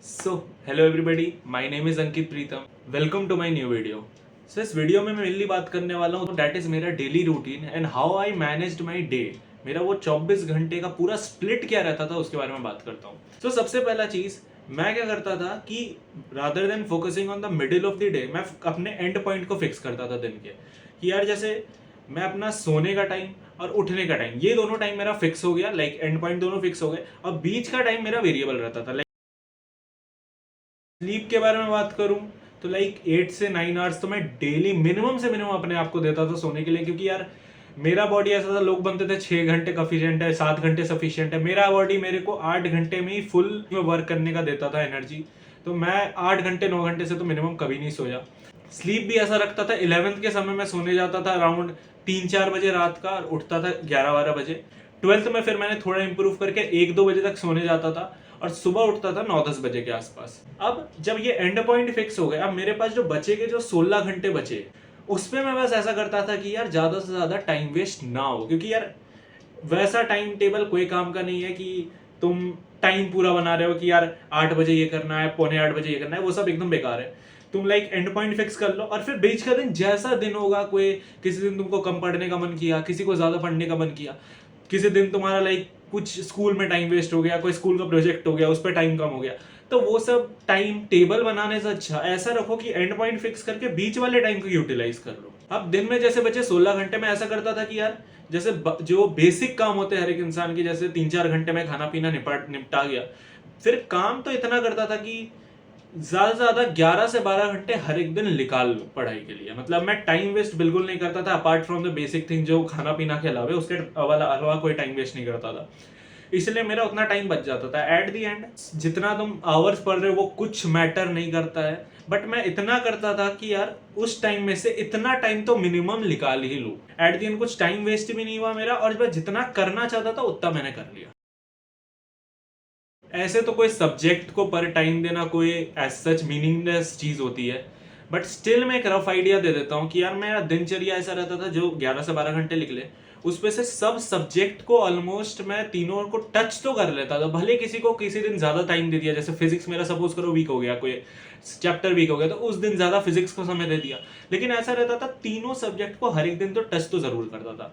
So hello everybody, my name is Ankit Pritam. Welcome to my new video. So इस video में मैं mainly बात करने वाला हूँ दैट इज मेरा daily routine and how I managed my day. मेरा वो 24 घंटे का पूरा स्प्लिट क्या रहता था उसके बारे में बात करता हूँ। सो सबसे पहला चीज मैं क्या करता था कि rather than focusing on the middle of the day, मैं अपने एंड पॉइंट को फिक्स करता था दिन के कि यार जैसे मैं अपना सोने का टाइम और उठने का टाइम, ये दोनों टाइम मेरा फिक्स हो गया, लाइक एंड पॉइंट दोनों फिक्स हो गए। और बीच का टाइम मेरा वेरिएबल रहता था। स्लीप के बारे में बात करूं तो लाइक 8 से 9 आवर्स तो मैं डेली मिनिमम से मिनिमम अपने आप को देता था सोने के लिए, क्योंकि यार मेरा बॉडी ऐसा था, लोग बनते थे 6 घंटे सफिशियंट है, 7 घंटे सफिशियंट है। मेरा बॉडी मेरे को 8 घंटे में ही फुल में वर्क करने का देता था एनर्जी। तो मैं 8 घंटे 9 घंटे से तो मिनिमम कभी नहीं सोया। स्लीप भी ऐसा रखता था, 11th के समय में सोने जाता था अराउंड 3-4 बजे रात का और उठता था 11-12 बजे। 12th में फिर मैंने थोड़ा इंप्रूव करके 1-2 बजे तक सोने जाता था और सुबह उठता था 9-10 बजे के आसपास। अब जब ये एंड पॉइंट फिक्स हो गया, अब मेरे पास जो बचे के जो 16 घंटे बचे, उसमें मैं बस ऐसा करता था कि यार ज्यादा से ज्यादा टाइम वेस्ट ना हो, क्योंकि यार वैसा टाइम टेबल कोई काम का नहीं है कि तुम टाइम पूरा बना रहे हो कि यार 8 बजे ये करना है, पौने 8 बजे ये करना है, वो सब एकदम बेकार है। तुम लाइक एंड पॉइंट फिक्स कर लो और फिर बीच का दिन जैसा दिन होगा, कोई किसी दिन तुमको कम पढ़ने का मन किया, किसी को ज्यादा पढ़ने का मन किया, किसी दिन तुम्हारा लाइक कुछ स्कूल में टाइम वेस्ट हो गया, कोई स्कूल का प्रोजेक्ट हो गया, उस पर टाइम कम हो गया, तो वो सब टाइम टेबल बनाने से अच्छा ऐसा रखो कि एंड पॉइंट फिक्स करके बीच वाले टाइम को यूटिलाइज कर लो। अब दिन में जैसे बचे 16 घंटे में ऐसा करता था कि यार जैसे जो बेसिक काम होते हैं हर एक इंसान की, जैसे 3-4 घंटे में खाना पीना निपटा गया, फिर काम तो इतना करता था कि ज्यादा से ज्यादा 11 से 12 घंटे हर एक दिन निकाल लो पढ़ाई के लिए। मतलब मैं टाइम वेस्ट बिल्कुल नहीं करता था, apart from the basic thing जो खाना पीना के अलावा, उसके अलावा कोई टाइम वेस्ट नहीं करता था। इसलिए मेरा उतना टाइम बच जाता था। एट द एंड जितना तुम आवर्स पढ़ रहे हो वो कुछ मैटर नहीं करता है, बट मैं इतना करता था कि यार उस टाइम में से इतना टाइम तो मिनिमम निकाल ही लूं। एट द एंड कुछ टाइम वेस्ट भी नहीं हुआ मेरा, और मैं जितना करना चाहता था उतना मैंने कर लिया। ऐसे तो कोई सब्जेक्ट को पर टाइम देना कोई एज सच मीनिंगलेस चीज होती है, बट स्टिल मैं एक रफ आइडिया दे देता हूँ कि यार मेरा दिनचर्या ऐसा रहता था जो 11 से 12 घंटे निकले, उसमें से सब सब्जेक्ट को ऑलमोस्ट मैं तीनों को टच तो कर लेता था। भले किसी को किसी दिन ज्यादा टाइम दे दिया, जैसे फिजिक्स मेरा सपोज करो वीक हो गया, कोई चैप्टर वीक हो गया, तो उस दिन ज्यादा फिजिक्स को समय दे दिया, लेकिन ऐसा रहता था तीनों सब्जेक्ट को हर एक दिन तो टच तो जरूर करता था।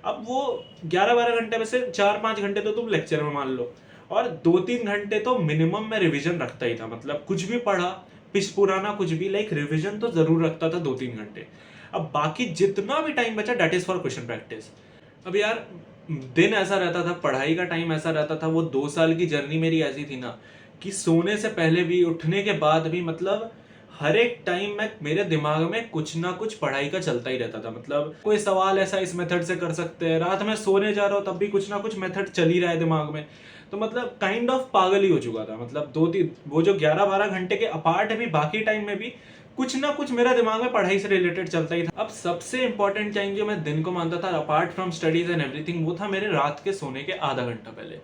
अब वो 11-12 घंटे में से 4-5 घंटे तो तुम लेक्चर में मान लो, और 2-3 घंटे तो मिनिमम मैं रिवीजन रखता ही था। मतलब कुछ भी पढ़ा, पिछ पुराना कुछ भी, लाइक रिवीजन तो जरूर रखता था 2-3 घंटे। अब बाकी जितना भी टाइम बचा that is for question practice. अब यार दिन ऐसा रहता था, पढ़ाई का टाइम ऐसा रहता था, वो 2 साल की जर्नी मेरी ऐसी थी ना कि सोने से पहले भी उठने के बाद भी, मतलब हर एक टाइम में मेरे दिमाग में कुछ ना कुछ पढ़ाई का चलता ही रहता था। मतलब कोई सवाल ऐसा इस मेथड से कर सकते हैं, रात में सोने जा रहा हूँ तब भी कुछ ना कुछ मेथड चल ही रहा है दिमाग में। तो मतलब काइंड ऑफ पागल ही हो चुका था। मतलब 2-3 वो जो 11-12 घंटे के अपार्ट भी बाकी टाइम में भी कुछ ना कुछ मेरा दिमाग में पढ़ाई से रिलेटेड चलता ही था। अब सबसे इंपॉर्टेंट टाइम जो मैं दिन को मानता था apart from studies and everything, वो था मेरे रात के सोने के आधा घंटा पहले।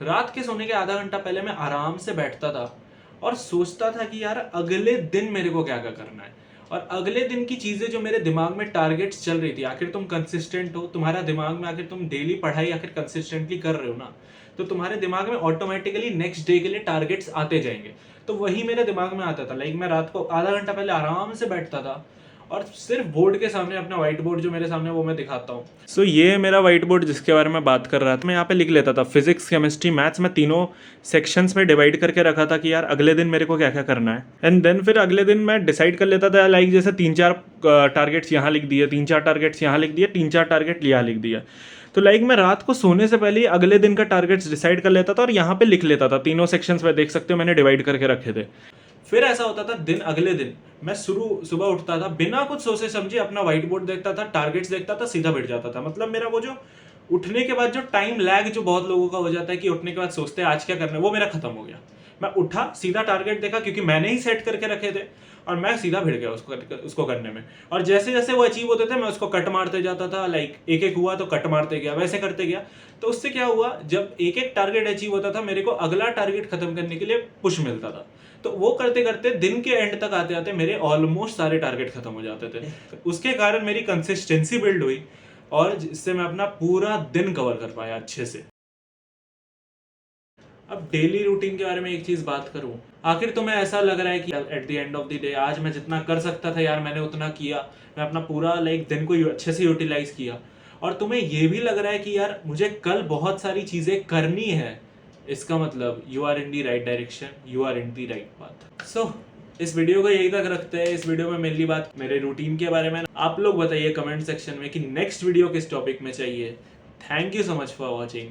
रात के सोने के आधा घंटा पहले मैं आराम से बैठता था और सोचता था कि यार अगले दिन मेरे को क्या क्या करना है, और अगले दिन की चीजें जो मेरे दिमाग में टारगेट्स चल रही थी। आखिर तुम कंसिस्टेंट हो, तुम्हारा दिमाग में आखिर तुम डेली पढ़ाई आखिर कंसिस्टेंटली कर रहे हो ना, तो तुम्हारे दिमाग में ऑटोमेटिकली नेक्स्ट डे के लिए टारगेट्स आते जाएंगे। तो वही मेरे दिमाग में आता था। लाइक मैं रात को आधा घंटा पहले आराम से बैठता था और सिर्फ बोर्ड के सामने, अपना व्हाइट बोर्ड जो मेरे सामने, वो मैं दिखाता हूँ। सो ये मेरा व्हाइट बोर्ड जिसके बारे में बात कर रहा था, मैं यहाँ पे लिख लेता था फिजिक्स केमिस्ट्री मैथ्स में तीनों सेक्शंस में डिवाइड करके रखा था कि यार अगले दिन मेरे को क्या क्या करना है। एंड देन फिर अगले दिन मैं डिसाइड कर लेता था, लाइक जैसे 3-4 टारगेट्स यहाँ लिख दिए, 3-4 टारगेट्स यहाँ लिख दिए, 3-4 टारगेट यहाँ लिख दिया। तो लाइक मैं रात को सोने से पहले ही अगले दिन का टारगेट्स डिसाइड कर लेता था और यहाँ पे लिख लेता था। तीनों सेक्शंस में देख सकते हो मैंने डिवाइड करके रखे थे। फिर ऐसा होता था दिन अगले दिन मैं शुरू सुबह उठता था, बिना कुछ सोचे समझे अपना व्हाइट बोर्ड देखता था, टारगेट्स देखता था, सीधा बैठ जाता था। मतलब मेरा वो जो उठने के बाद जो टाइम लैग जो बहुत लोगों का हो जाता है कि उठने के बाद सोचते हैं आज क्या करना है, वो मेरा खत्म हो गया। मैं उठा, सीधा टारगेट देखा, क्योंकि मैंने ही सेट करके रखे थे, और मैं सीधा भिड़ गया उसको करने में। और जैसे जैसे वो अचीव होते थे मैं उसको कट मारते जाता था। लाइक एक एक हुआ तो कट मारते गया, वैसे करते गया। तो उससे क्या हुआ, जब एक एक टारगेट अचीव होता था मेरे को अगला टारगेट खत्म करने के लिए पुश मिलता था। तो वो करते करते दिन के एंड तक आते आते मेरे ऑलमोस्ट सारे टारगेट खत्म हो जाते थे। उसके कारण मेरी कंसिस्टेंसी बिल्ड हुई और जिससे मैं अपना पूरा दिन कवर कर पाया अच्छे से। अब डेली रूटीन के बारे में एक चीज बात करूं, आखिर तुम्हें ऐसा लग रहा है कि at the end of the day आज मैं जितना कर सकता था यार मैंने उतना किया, मैं अपना पूरा दिन को अच्छे से यूटिलाइज किया, और तुम्हें ये भी लग रहा है कि यार मुझे कल बहुत सारी चीजें करनी है, इसका मतलब you are in the right direction, you are in the right path. So इस वीडियो को यही तक रखते हैं। इस वीडियो में मेनली बात मेरे रूटीन के बारे में। आप लोग बताइए कमेंट सेक्शन में कि नेक्स्ट वीडियो किस टॉपिक में चाहिए। Thank you so much for watching.